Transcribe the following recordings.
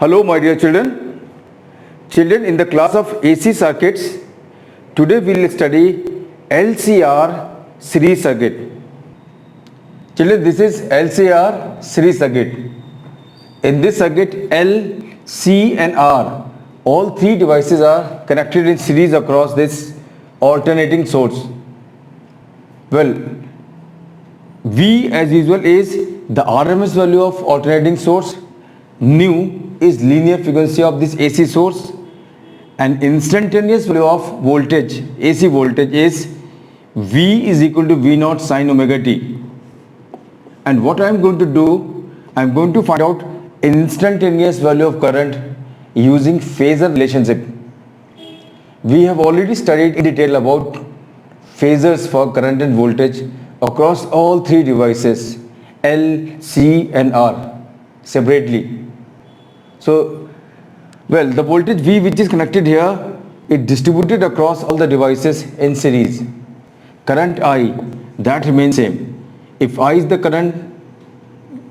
Hello, my dear children. Children, in the class of AC circuits, today we will study LCR series circuit. Children, this is LCR series circuit. In this circuit, L, C and R, all three devices are connected in series across this alternating source. Well, V as usual is the RMS value of alternating source. Nu is linear frequency of this AC source, and instantaneous value of voltage, AC voltage, is V is equal to V naught sine omega t. And what I am going to do, I am going to find out instantaneous value of current using phasor relationship. We have already studied in detail about phasors for current and voltage across all three devices, L, C and R, separately. So, well, the voltage V which is connected here, it distributed across all the devices in series. Current I, that remains same. If I is the current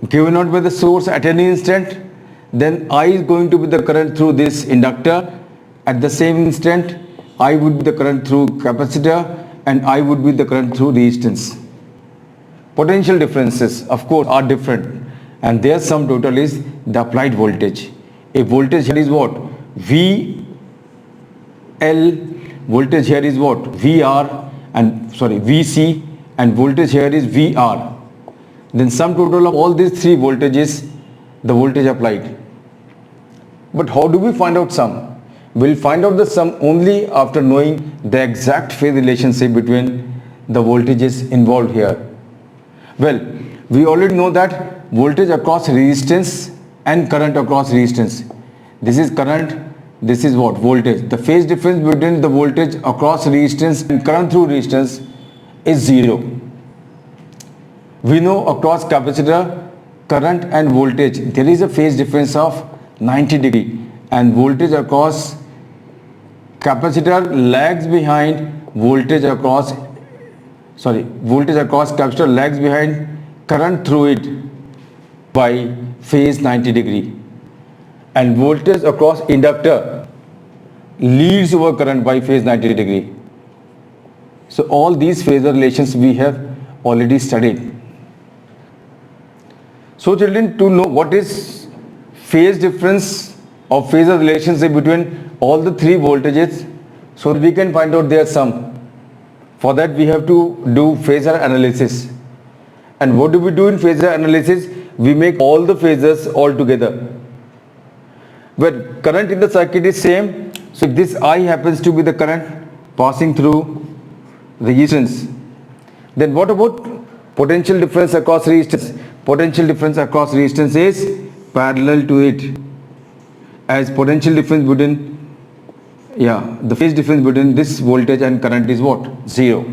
given out by the source at any instant, then I is going to be the current through this inductor. At the same instant, I would be the current through capacitor and I would be the current through resistance. Potential differences, of course, are different, and their sum total is the applied voltage. A voltage here is what? VL, voltage here is what? VR, and VC, and voltage here is VR. Then sum total of all these three voltages, the voltage applied. But how do we find out sum? We'll find out the sum only after knowing the exact phase relationship between the voltages involved here. Well, we already know that voltage across resistance and current across resistance. This is current, this is what? Voltage. The phase difference between the voltage across resistance and current through resistance is 0. We know across capacitor, current and voltage, there is a phase difference of 90 degree, and voltage across capacitor lags behind voltage across capacitor lags behind current through it by phase 90 degree, and voltage across inductor leads over current by phase 90 degree. So all these phasor relations we have already studied. So children, to know what is phase difference or phasor relationship between all the three voltages, so we can find out their sum. For that we have to do phasor analysis. And what do we do in phasor analysis? We make all the phasors all together. But current in the circuit is same. So if this I happens to be the current passing through resistance, then what about potential difference across resistance? Potential difference across resistance is parallel to it, as potential difference between the phase difference between this voltage and current is what? 0.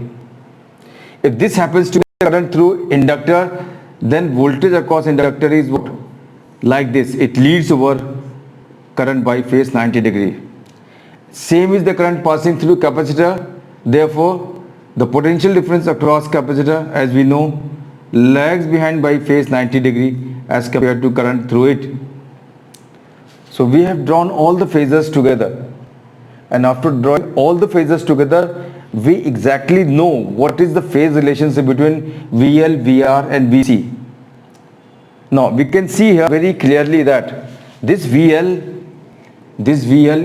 If this happens to be current through inductor, then voltage across inductor is what? Like this. It leads over current by phase 90 degree. Same is the current passing through capacitor. Therefore, the potential difference across capacitor, as we know, lags behind by phase 90 degree as compared to current through it. So we have drawn all the phasors together. And after drawing all the phasors together, we exactly know what is the phase relationship between VL, VR and VC. Now we can see here very clearly that this VL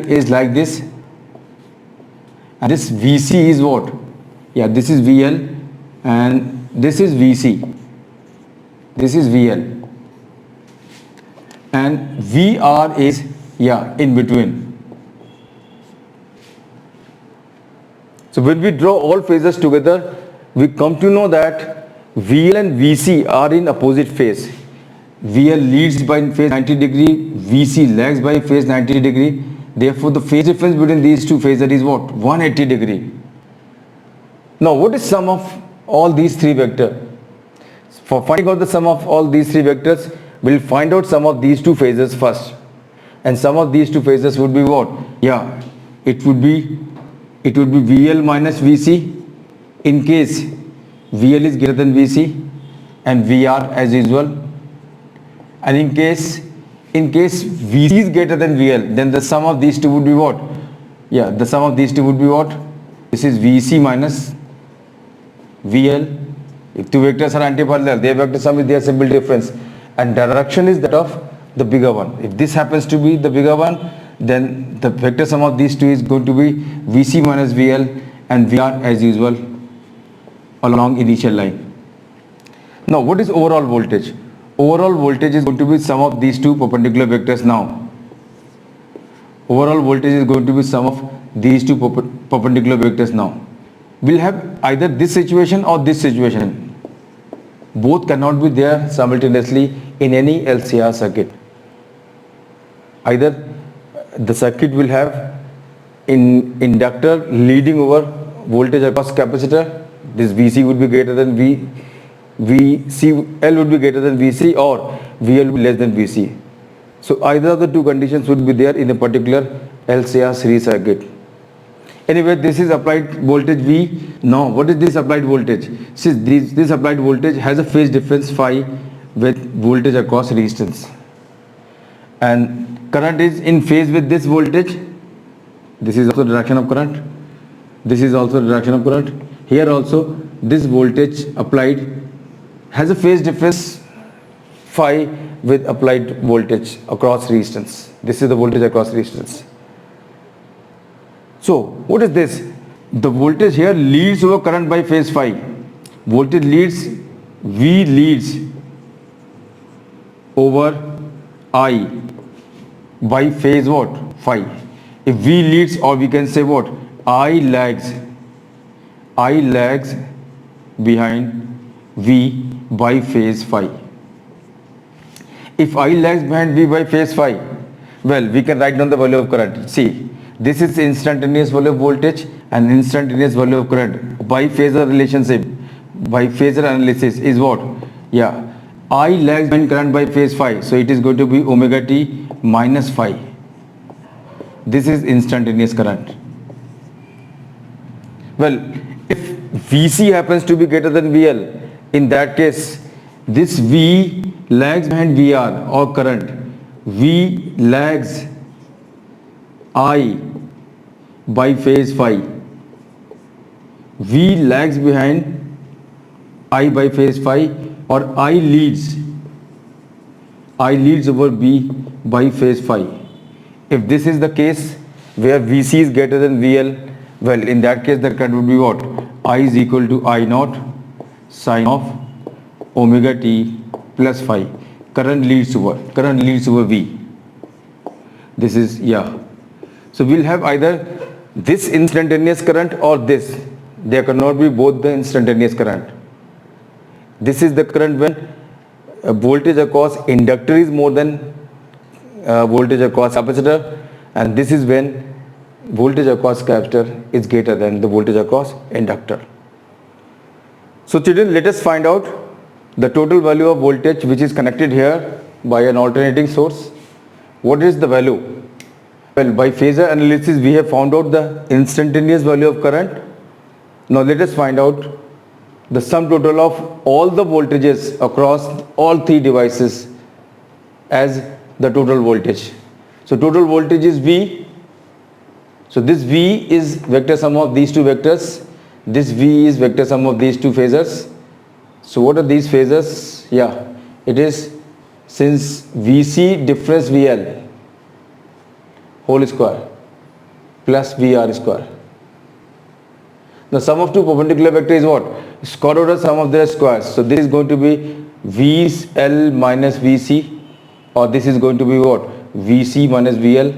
is like this, and this VC is what? This is VL and this is VC. This is VL. And VR is in between. So when we draw all phasors together, we come to know that VL and VC are in opposite phase. VL leads by phase 90 degree, VC lags by phase 90 degree. Therefore, the phase difference between these two phasors is what? 180 degree. Now, what is sum of all these three vectors? For finding out the sum of all these three vectors, we will find out sum of these two phasors first. And sum of these two phasors would be what? It would be VL minus VC in case VL is greater than VC, and VR as usual. And in case In case VC is greater than VL, then the sum of these two would be what? Yeah, the sum of these two would be what? This is VC minus VL. If two vectors are antiparallel, their vector sum is their simple difference, and direction is that of the bigger one. If this happens to be the bigger one, then the vector sum of these two is going to be VC minus VL and VR as usual along initial line. Now what is overall voltage? Overall voltage is going to be sum of these two perpendicular vectors now. Overall voltage is going to be sum of these two perpendicular vectors now. We'll have either this situation or this situation. Both cannot be there simultaneously in any LCR circuit. Either the circuit will have inductor leading over voltage across capacitor, this VC would be greater than VCL would be greater than VC, or VL would be less than VC. So either of the two conditions would be there in a particular LCR series circuit. Anyway, this is applied voltage V. Now what is this applied voltage? Since this applied voltage has a phase difference phi with voltage across resistance, and current is in phase with this voltage. This is also the direction of current. This is also the direction of current. Here also this voltage applied has a phase difference phi with applied voltage across resistance. This is the voltage across resistance. So what is this? The voltage here leads over current by phase phi. Voltage leads, V leads over I by phase what? Phi. If V leads, or we can say what? I lags behind V by phase phi. If I lags behind V by phase phi, well, we can write down the value of current. See, this is instantaneous value of voltage and instantaneous value of current. By phasor relationship, by phasor analysis is what? Yeah, I lags behind current by phase phi, so it is going to be omega t minus phi. This is instantaneous current. Well, if VC happens to be greater than VL, in that case, this V lags behind VR or current. V lags I by phase phi. V lags behind I by phase phi, or I leads over V by phase phi. If this is the case where VC is greater than VL, well, in that case the current would be what? I is equal to I naught sine of omega t plus phi. Current leads over V. This is, yeah. So we'll have either this instantaneous current or this. There cannot be both the instantaneous current. This is the current when voltage across inductor is more than voltage across capacitor, and this is when voltage across capacitor is greater than the voltage across inductor. So children, let us find out the total value of voltage which is connected here by an alternating source. What is the value? Well, by phasor analysis we have found out the instantaneous value of current. Now let us find out the sum total of all the voltages across all three devices as the total voltage. So total voltage is V. So this V is vector sum of these two vectors. This V is vector sum of these two phasors. So what are these phasors? Yeah, it is, since VC difference VL whole square plus VR square. The sum of two perpendicular vectors is what? Square root of sum of their squares. So this is going to be VL minus VC, or this is going to be what? VC minus VL.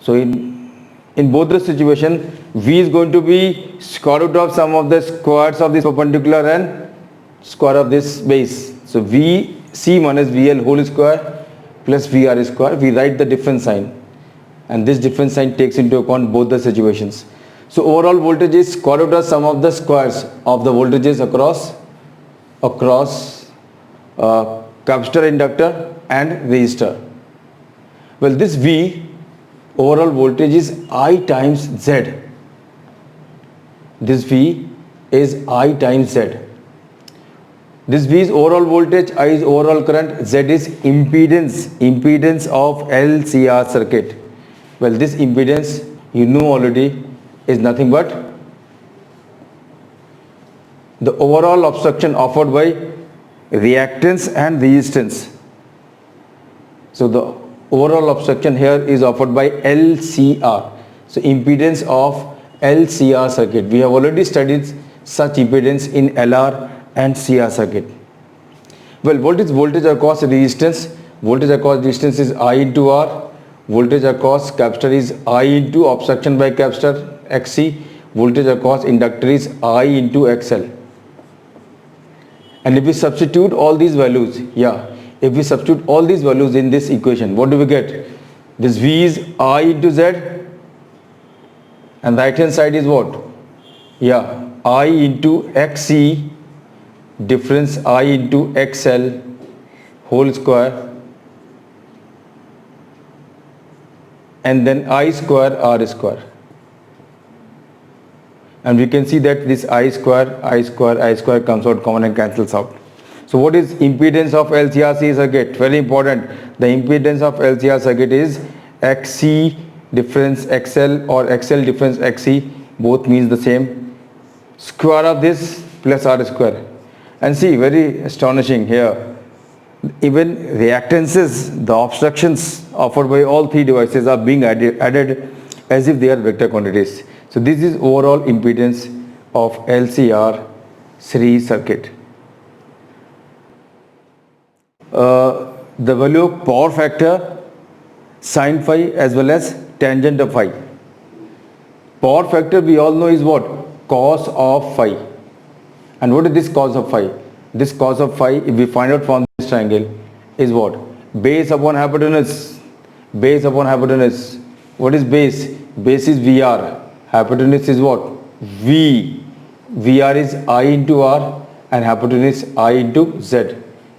So in both the situation, V is going to be square root of sum of the squares of this perpendicular and square of this base. So VC minus VL whole square plus VR square. We write the difference sign, and this difference sign takes into account both the situations. So overall voltage is square root of sum of the squares of the voltages across capacitor, inductor and resistor. Well, this V overall voltage is I times Z. This V is I times Z. This V is overall voltage, I is overall current, Z is impedance of LCR circuit. Well, this impedance you know already is nothing but the overall obstruction offered by reactance and resistance. So the overall obstruction here is offered by LCR. So impedance of LCR circuit. We have already studied such impedance in LR and CR circuit. Well, what is voltage across resistance? Voltage across resistance is I into R. Voltage across capacitor is I into obstruction by capacitor XC. Voltage across inductor is I into XL. And if we substitute all these values, if we substitute all these values in this equation, what do we get? This V is I into Z, and right hand side is what? I into XC difference I into XL whole square, and then I square R square. And we can see that this I square comes out common and cancels out. So what is impedance of LCR circuit? Very important. The impedance of LCR circuit is XC difference XL or XL difference XC. Both means the same. Square of this plus R square. And see, very astonishing here. Even reactances, the obstructions offered by all three devices are being added as if they are vector quantities. So this is overall impedance of LCR series circuit. The value of power factor, sin phi as well as tangent of phi. Power factor we all know is what? Cos of phi. And what is this cos of phi? This cos of phi, if we find out from this triangle, is what? Base upon hypotenuse. Base upon hypotenuse. What is base? Base is VR. Hypotenuse is what? V. VR is I into R and hypotenuse I into Z.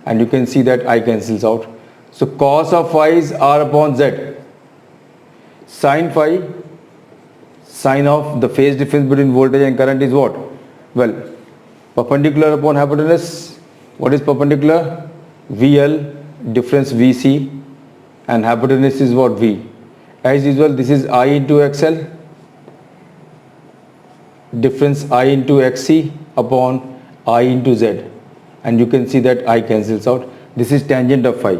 And you can see that I cancels out. So cos of phi is R upon Z. Sin phi, sine of the phase difference between voltage and current is what? Well, perpendicular upon hypotenuse. What is perpendicular? VL difference VC, and hypotenuse is what? V. As usual, this is I into XL difference I into XC upon I into Z, and you can see that I cancels out. This is tangent of phi,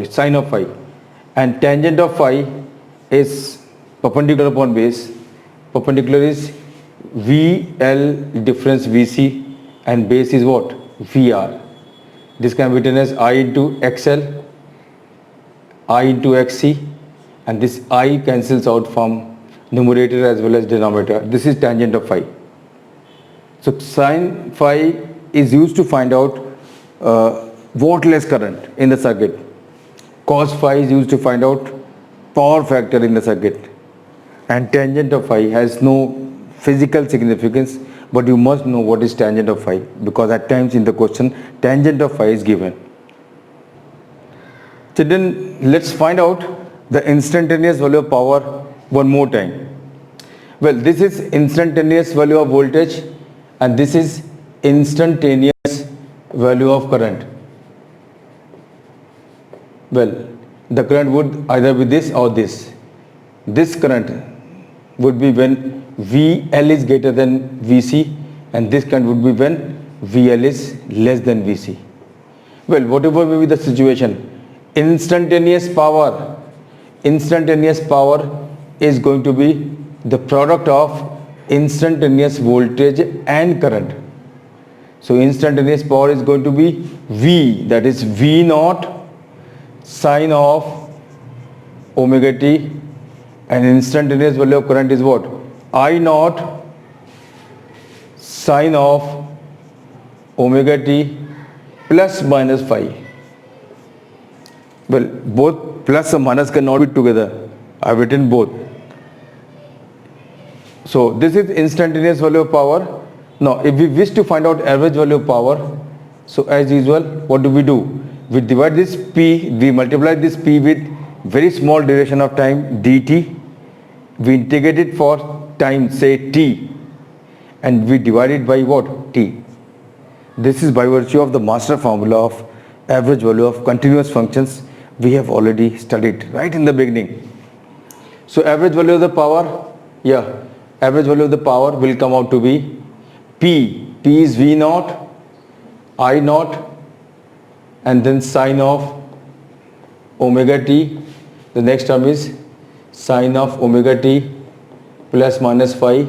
sine of phi, and tangent of phi is perpendicular upon base. Perpendicular is VL difference VC, and base is what? VR. This can be written as I into XL, I into XC, and this I cancels out from numerator as well as denominator. This is tangent of phi. So sin phi is used to find out voltless current in the circuit. Cos phi is used to find out power factor in the circuit. And tangent of phi has no physical significance, but you must know what is tangent of phi, because at times in the question tangent of phi is given. So then let's find out the instantaneous value of power one more time. Well, this is instantaneous value of voltage and this is instantaneous value of current. Well, the current would either be this or this. This current would be when VL is greater than VC, and this current would be when VL is less than VC. Well, whatever may be the situation, instantaneous power is going to be the product of instantaneous voltage and current. So instantaneous power is going to be V, that is V naught sine of omega t, and instantaneous value of current is what? I naught sine of omega t plus minus phi. Well, both plus and minus cannot be together. I have written both. So this is instantaneous value of power. Now if we wish to find out average value of power, so as usual, what do? We divide this P, we multiply this P with very small duration of time dt, we integrate it for time, say t, and we divide it by what? T. This is by virtue of the master formula of average value of continuous functions we have already studied right in the beginning. So average value of the power, average value of the power will come out to be P. P is V naught, I naught, and then sine of omega t. The next term is sine of omega t plus minus phi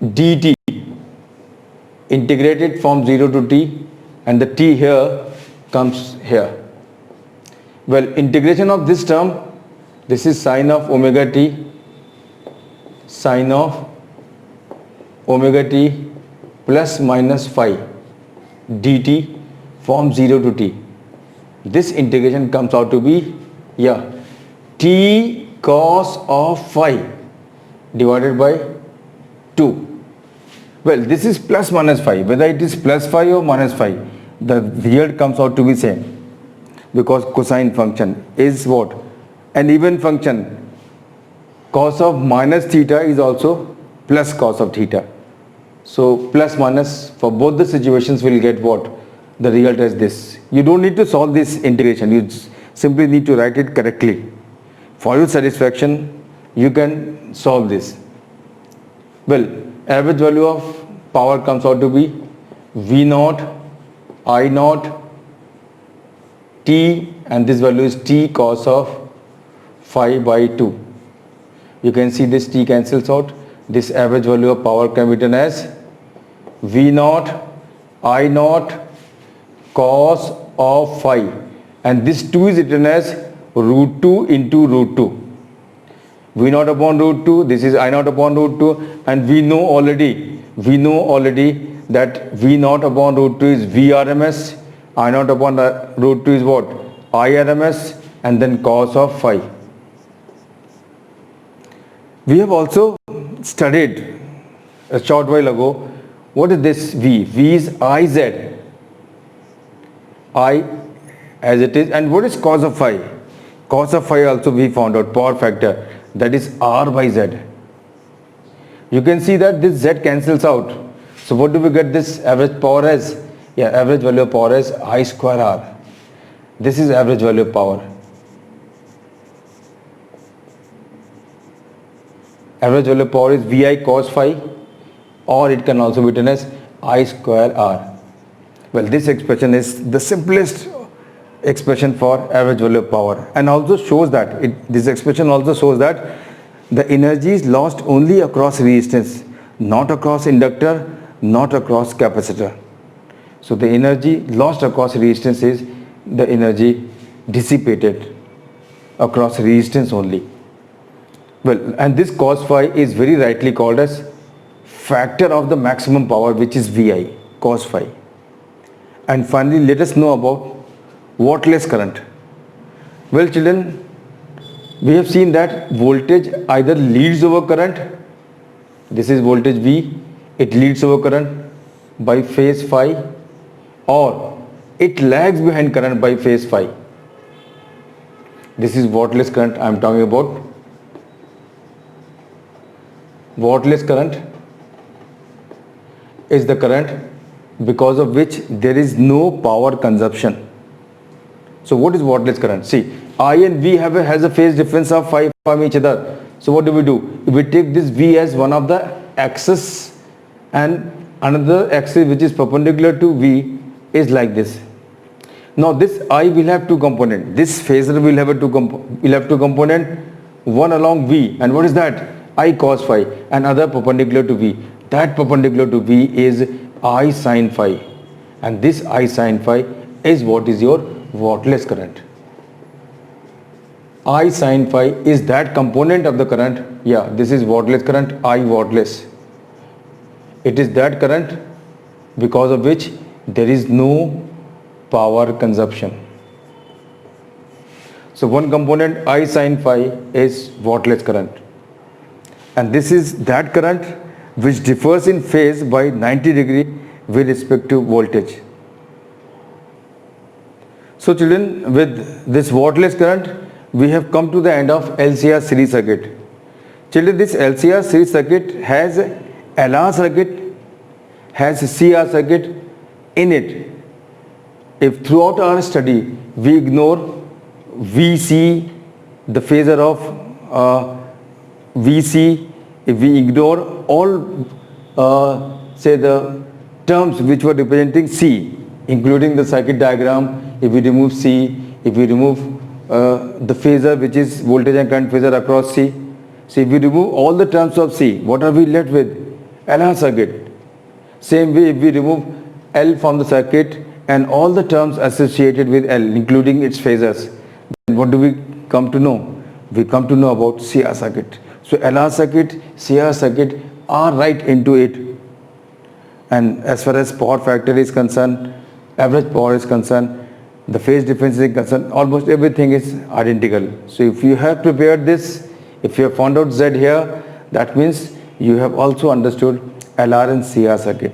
dt, integrated from 0 to t, and the t here comes here. Well, integration of this term, this is sine of omega t, sine of omega t plus minus phi dt from 0 to t. This integration comes out to be t cos of phi divided by 2. Well, this is plus minus phi. Whether it is plus phi or minus phi, the result comes out to be same, because cosine function is what? An even function. Cos of minus theta is also plus cos of theta. So plus minus for both the situations will get what? The result as this. You don't need to solve this integration. You simply need to write it correctly. For your satisfaction, you can solve this. Well, average value of power comes out to be V naught, I naught, T, and this value is T cos of phi by 2. You can see this T cancels out. This average value of power can be written as V naught, I naught, cos of phi, and this 2 is written as root 2 into root 2. V naught upon root 2, this is I naught upon root 2, and we know already that V naught upon root 2 is Vrms, I naught upon root 2 is what? Irms, and then cos of phi. We have also studied a short while ago, what is this V? V is Iz, I as it is, and what is cos of phi? Cos of phi also we found out, power factor, that is R by Z. You can see that this Z cancels out. So what do we get this average power as? Average value of power as I square R. This is average value of power. Average value of power is Vi cos phi, or it can also be written as I square R. Well, this expression is the simplest expression for average value of power, and also shows that this expression also shows that the energy is lost only across resistance, not across inductor, not across capacitor. So the energy lost across resistance is the energy dissipated across resistance only. Well, and this cos phi is very rightly called as factor of the maximum power, which is Vi cos phi. And finally, let us know about wattless current. Well, children, we have seen that voltage either leads over current, this is voltage V, it leads over current by phase phi, or it lags behind current by phase phi. This is wattless current I am talking about. Wattless current is the current because of which there is no power consumption. So what is wattless current? See, I and V has a phase difference of phi from each other. So what do? We take this V as one of the axis, and another axis which is perpendicular to V is like this. Now this I will have two components. This phasor will have two components, one along V, and what is that? I cos phi, and other perpendicular to V. That perpendicular to V is I sin phi, and this I sin phi is what is your wattless current. I sin phi is that component of the current. This is wattless current, I wattless. It is that current because of which there is no power consumption. So one component I sin phi is wattless current, and this is that current which differs in phase by 90 degree with respect to voltage. So children, with this wattless current, we have come to the end of LCR series circuit. Children, this LCR series circuit has LR circuit, has CR circuit, in it. If throughout our study we ignore VC, the phasor of VC, if we ignore all say the terms which were representing C, including the circuit diagram, if we remove C, if we remove the phasor which is voltage and current phasor across C, so if we remove all the terms of C, what are we left with? LR circuit. Same way, if we remove L from the circuit and all the terms associated with L, including its phasors, then what do we come to know? We come to know about CR circuit. So LR circuit, CR circuit are right into it. And as far as power factor is concerned, average power is concerned, the phase difference is concerned, almost everything is identical. So if you have prepared this, if you have found out Z here, that means you have also understood LR and CR circuit.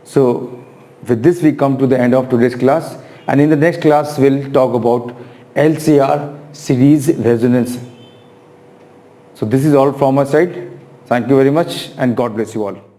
So with this we come to the end of today's class, and in the next class we'll talk about LCR series resonance. So this is all from my side. Thank you very much and God bless you all.